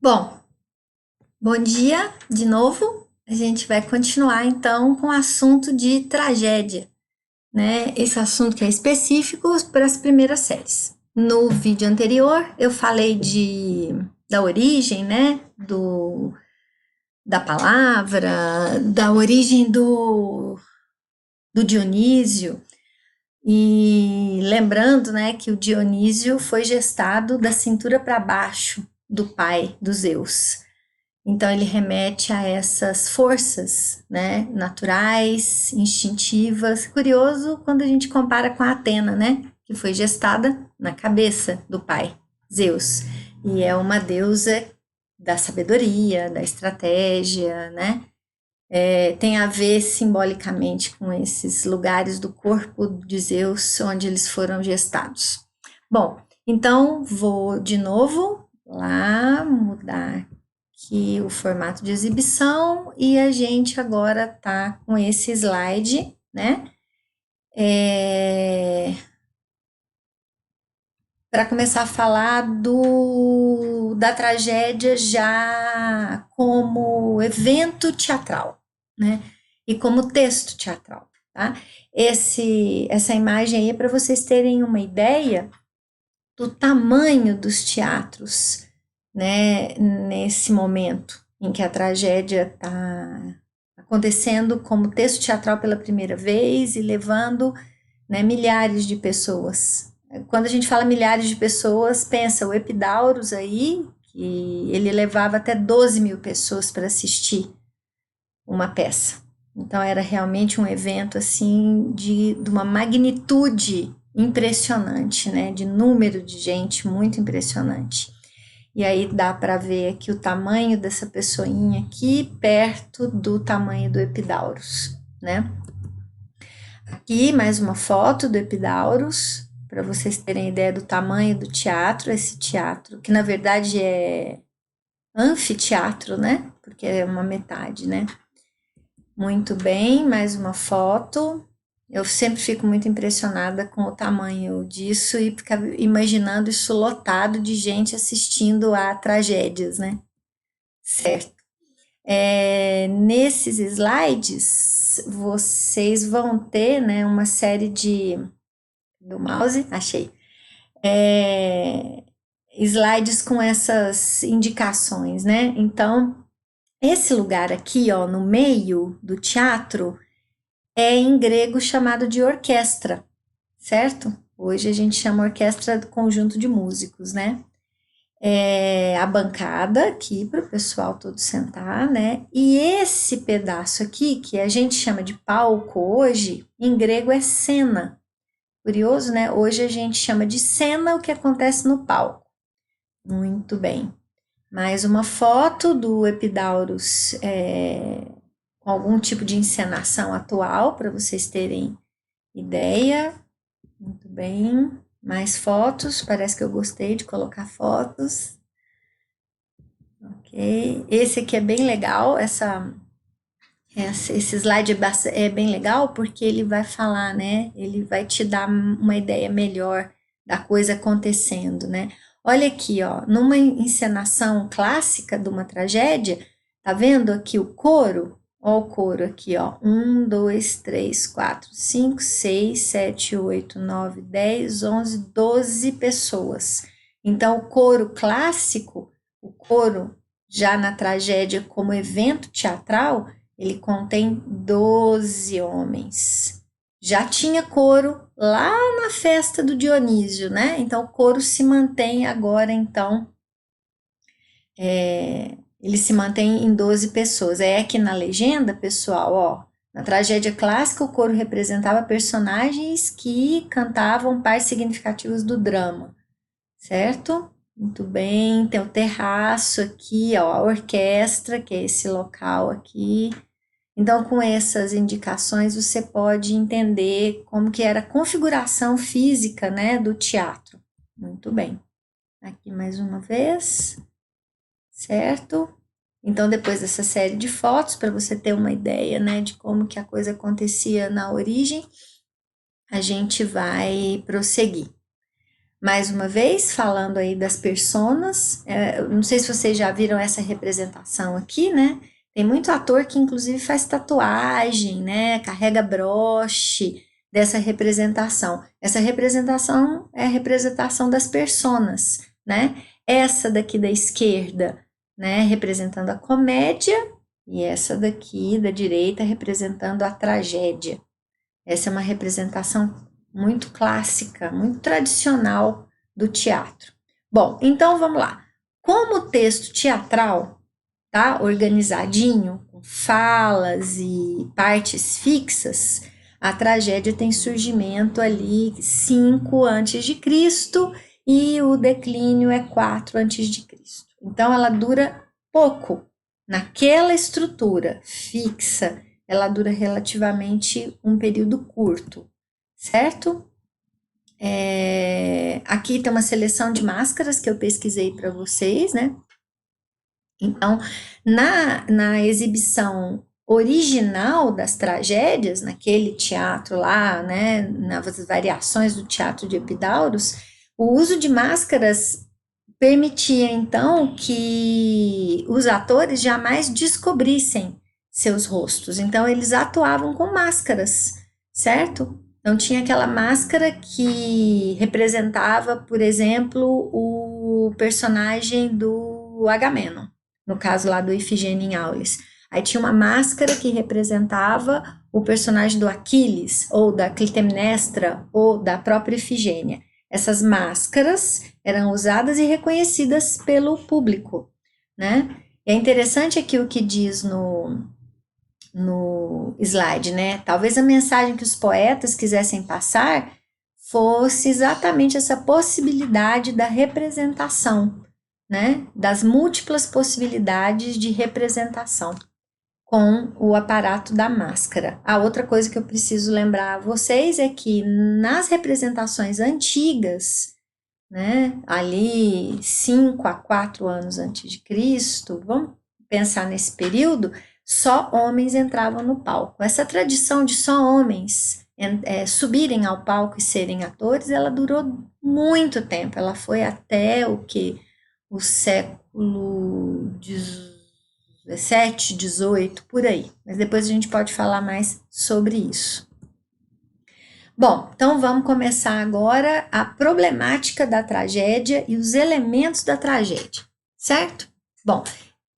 Bom, bom dia de novo. A gente vai continuar então com o assunto de tragédia, né? Esse assunto que é específico para as primeiras séries. No vídeo anterior eu falei da origem, né? Da palavra, da origem do Dionísio. E lembrando, né, que o Dionísio foi gestado da cintura para baixo do pai dos Zeus. Então ele remete a essas forças, né, naturais, instintivas. Curioso quando a gente compara com a Atena, né, que foi gestada na cabeça do pai, Zeus, e é uma deusa da sabedoria, da estratégia, né? Tem a ver simbolicamente com esses lugares do corpo de Zeus onde eles foram gestados. Bom, então vou de novo lá mudar aqui o formato de exibição e a gente agora tá com esse slide, né? Para começar a falar da tragédia já como evento teatral, né? E como texto teatral, tá? Essa imagem aí é para vocês terem uma ideia do tamanho dos teatros, né, nesse momento em que a tragédia está acontecendo como texto teatral pela primeira vez e levando, né, milhares de pessoas. Quando a gente fala milhares de pessoas, pensa o Epidauros aí, que ele levava até 12 mil pessoas para assistir uma peça. Então era realmente um evento assim de uma magnitude impressionante, né? De número de gente muito impressionante. E aí dá para ver aqui o tamanho dessa pessoinha aqui perto do tamanho do Epidaurus, né? Aqui mais uma foto do Epidaurus para vocês terem ideia do tamanho do teatro, esse teatro que na verdade é anfiteatro, né? Porque é uma metade, né? Muito bem, mais uma foto. Eu sempre fico muito impressionada com o tamanho disso e ficar imaginando isso lotado de gente assistindo a tragédias, né? Certo. Nesses slides, vocês vão ter, né, uma série do mouse, achei, slides com essas indicações, né? Então, esse lugar aqui, ó, no meio do teatro, é em grego chamado de orquestra, certo? Hoje a gente chama orquestra do conjunto de músicos, né? É a bancada aqui para o pessoal todo sentar, né? E esse pedaço aqui, que a gente chama de palco hoje, em grego é cena. Curioso, né? Hoje a gente chama de cena o que acontece no palco. Muito bem. Mais uma foto do Epidaurus com algum tipo de encenação atual, para vocês terem ideia. Muito bem. Mais fotos, parece que eu gostei de colocar fotos. Ok. Esse aqui é bem legal, esse slide é bem legal porque ele vai falar, né? Ele vai te dar uma ideia melhor da coisa acontecendo, né? Olha aqui, ó, numa encenação clássica de uma tragédia, tá vendo aqui o coro? Ó, o coro aqui, ó. 1, 2, 3, 4, 5, 6, 7, 8, 9, 10, 11, 12 pessoas. Então, o coro clássico, o coro já na tragédia como evento teatral, ele contém 12 homens. Já tinha coro lá na festa do Dionísio, né? Então o coro se mantém agora, então, ele se mantém em 12 pessoas. É aqui na legenda, pessoal, ó, na tragédia clássica, o coro representava personagens que cantavam partes significativas do drama, certo? Muito bem, tem o terraço aqui, ó, a orquestra, que é esse local aqui. Então, com essas indicações, você pode entender como que era a configuração física, né, do teatro. Muito bem. Aqui mais uma vez, certo? Então, depois dessa série de fotos, para você ter uma ideia, né, de como que a coisa acontecia na origem, a gente vai prosseguir. Mais uma vez, falando aí das personas, não sei se vocês já viram essa representação aqui, né? Tem muito ator que inclusive faz tatuagem, né? Carrega broche dessa representação. Essa representação é a representação das personas, né? Essa daqui da esquerda, né, representando a comédia, e essa daqui da direita representando a tragédia. Essa é uma representação muito clássica, muito tradicional do teatro. Bom, então vamos lá. Como o texto teatral tá organizadinho, com falas e partes fixas, a tragédia tem surgimento ali 5 antes de Cristo e o declínio é 4 antes de Cristo. Então ela dura pouco. Naquela estrutura fixa, ela dura relativamente um período curto, certo? Aqui tem uma seleção de máscaras que eu pesquisei para vocês, né? Então, na exibição original das tragédias, naquele teatro lá, né, nas variações do teatro de Epidaurus, o uso de máscaras permitia, então, que os atores jamais descobrissem seus rostos. Então, eles atuavam com máscaras, certo? Então, tinha aquela máscara que representava, por exemplo, o personagem do Agamenon, no caso lá do Ifigênia em Aulis. Aí tinha uma máscara que representava o personagem do Aquiles, ou da Clitemnestra, ou da própria Ifigênia. Essas máscaras eram usadas e reconhecidas pelo público, né? E é interessante aqui o que diz no slide, né? Talvez a mensagem que os poetas quisessem passar fosse exatamente essa possibilidade da representação, né? Das múltiplas possibilidades de representação com o aparato da máscara. A outra coisa que eu preciso lembrar a vocês é que nas representações antigas, né, ali 5 a 4 anos antes de Cristo, vamos pensar nesse período, só homens entravam no palco. Essa tradição de só homens subirem ao palco e serem atores, ela durou muito tempo, ela foi até o século XVII, XVIII, por aí. Mas depois a gente pode falar mais sobre isso. Bom, então vamos começar agora a problemática da tragédia e os elementos da tragédia, certo? Bom,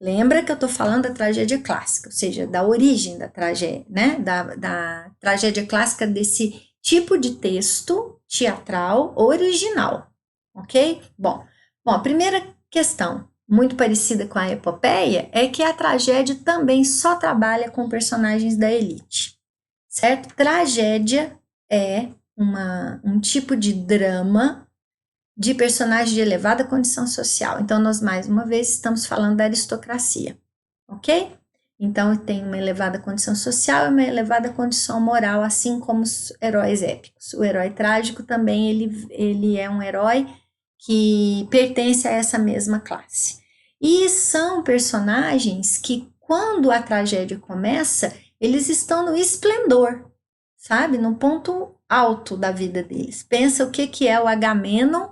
lembra que eu estou falando da tragédia clássica, ou seja, da origem da tragédia, né? Da tragédia clássica, desse tipo de texto teatral original, ok? Bom, a primeira questão, muito parecida com a epopeia, é que a tragédia também só trabalha com personagens da elite, certo? Tragédia é um tipo de drama de personagem de elevada condição social. Então, nós, mais uma vez, estamos falando da aristocracia, ok? Então, tem uma elevada condição social e uma elevada condição moral, assim como os heróis épicos. O herói trágico também, ele é um herói que pertence a essa mesma classe. E são personagens que, quando a tragédia começa, eles estão no esplendor, sabe? No ponto alto da vida deles. Pensa o que é o Agamenon,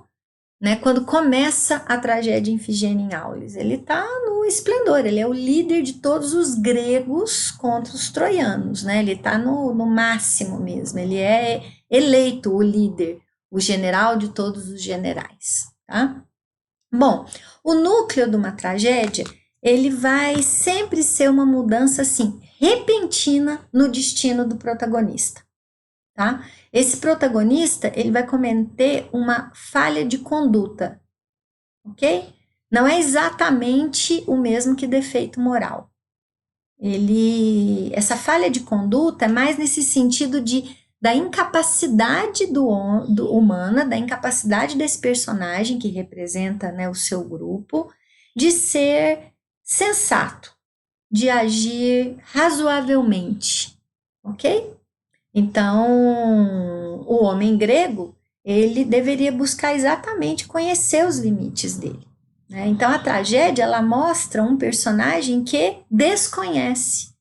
né? Quando começa a tragédia Ifigênia em Aulis. Ele está no esplendor, ele é o líder de todos os gregos contra os troianos, né? Ele está no máximo mesmo, ele é eleito o líder, o general de todos os generais, tá? Bom, o núcleo de uma tragédia, ele vai sempre ser uma mudança, assim, repentina no destino do protagonista, tá? Esse protagonista, ele vai cometer uma falha de conduta, ok? Não é exatamente o mesmo que defeito moral. Essa falha de conduta é mais nesse sentido da incapacidade humana, da incapacidade desse personagem que representa, né, o seu grupo, de ser sensato, de agir razoavelmente, ok? Então, o homem grego, ele deveria buscar exatamente conhecer os limites dele, né? Então, a tragédia, ela mostra um personagem que desconhece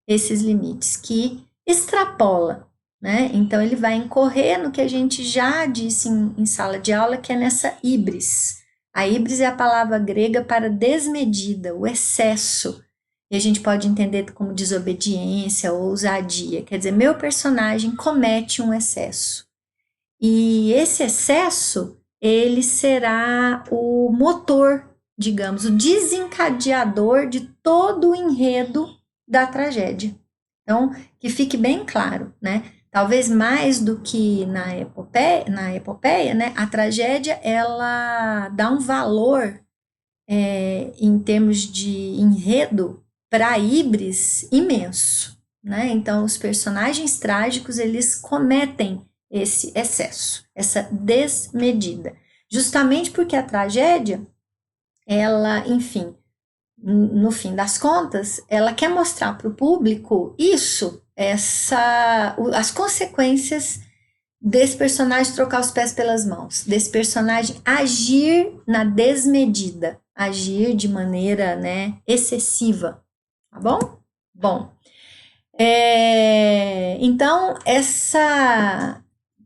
esses limites, que extrapola, né? Então ele vai incorrer no que a gente já disse em sala de aula, que é nessa híbris. A híbris é a palavra grega para desmedida, o excesso. E a gente pode entender como desobediência ou ousadia. Quer dizer, meu personagem comete um excesso. E esse excesso, ele será o motor, digamos, o desencadeador de todo o enredo da tragédia. Então, que fique bem claro, né? Talvez mais do que na epopeia, né? A tragédia, ela dá um valor em termos de enredo para a híbris imenso, né? Então, os personagens trágicos, eles cometem esse excesso, essa desmedida. Justamente porque a tragédia, ela, enfim, no fim das contas, ela quer mostrar para o público as consequências desse personagem trocar os pés pelas mãos, desse personagem agir na desmedida, agir de maneira, né, excessiva, tá bom? Bom, então essa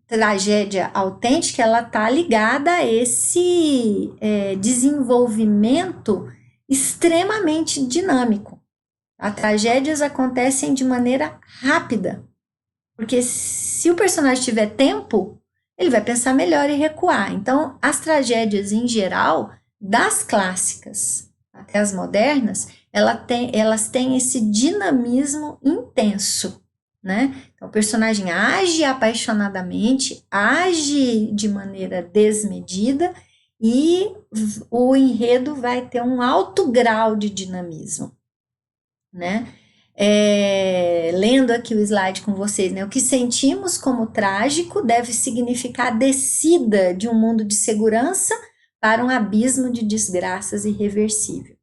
tragédia autêntica, ela tá ligada a esse desenvolvimento extremamente dinâmico. As tragédias acontecem de maneira rápida, porque se o personagem tiver tempo, ele vai pensar melhor e recuar. Então, as tragédias em geral, das clássicas até as modernas, elas têm esse dinamismo intenso, né? Então, o personagem age apaixonadamente, age de maneira desmedida e o enredo vai ter um alto grau de dinamismo, né? Lendo aqui o slide com vocês, né? O que sentimos como trágico deve significar a descida de um mundo de segurança para um abismo de desgraças irreversível.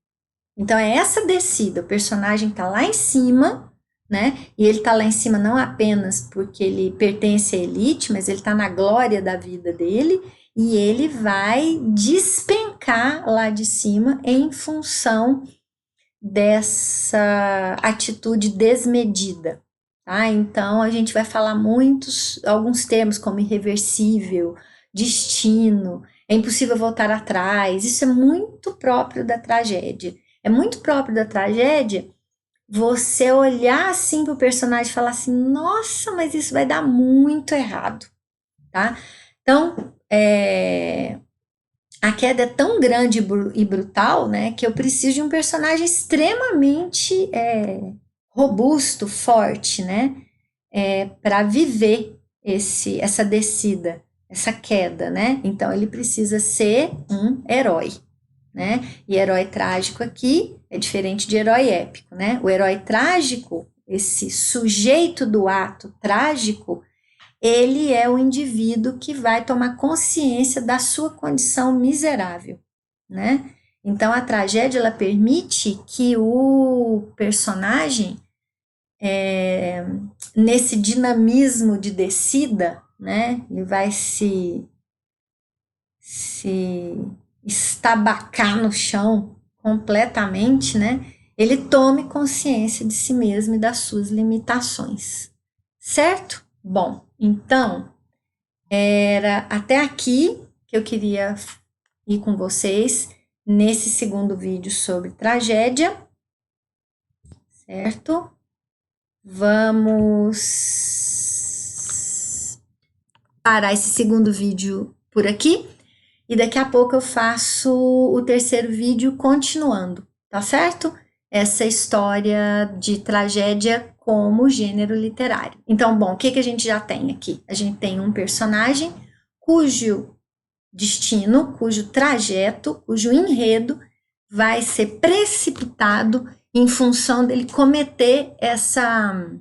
Então é essa descida, o personagem está lá em cima, né? E ele está lá em cima não apenas porque ele pertence à elite, mas ele está na glória da vida dele e ele vai despencar lá de cima em função dessa atitude desmedida, tá? Então a gente vai falar alguns termos como irreversível, destino, é impossível voltar atrás. Isso é muito próprio da tragédia. É muito próprio da tragédia você olhar assim para o personagem e falar assim, nossa, mas isso vai dar muito errado, tá? Então, a queda é tão grande e brutal, né, que eu preciso de um personagem extremamente robusto, forte, né, para viver essa descida, essa queda, né? Então ele precisa ser um herói, né? E herói trágico aqui é diferente de herói épico, né? O herói trágico, esse sujeito do ato trágico, ele é o indivíduo que vai tomar consciência da sua condição miserável, né? Então, a tragédia, ela permite que o personagem, nesse dinamismo de descida, né? Ele vai se estabacar no chão completamente, né? Ele tome consciência de si mesmo e das suas limitações, certo? Bom, então, era até aqui que eu queria ir com vocês nesse segundo vídeo sobre tragédia, certo? Vamos parar esse segundo vídeo por aqui e daqui a pouco eu faço o terceiro vídeo continuando, tá certo? Essa história de tragédia como gênero literário. Então, bom, o que a gente já tem aqui? A gente tem um personagem cujo destino, cujo trajeto, cujo enredo vai ser precipitado em função dele cometer essa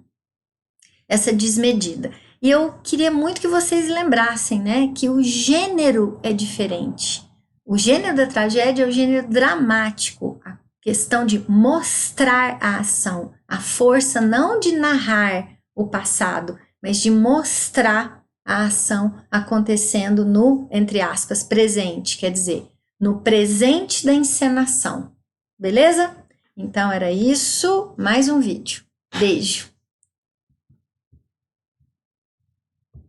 desmedida. E eu queria muito que vocês lembrassem, né, que o gênero é diferente. O gênero da tragédia é o gênero dramático, a questão de mostrar a ação, a força não de narrar o passado, mas de mostrar a ação acontecendo no, entre aspas, presente, quer dizer, no presente da encenação. Beleza? Então era isso, mais um vídeo. Beijo!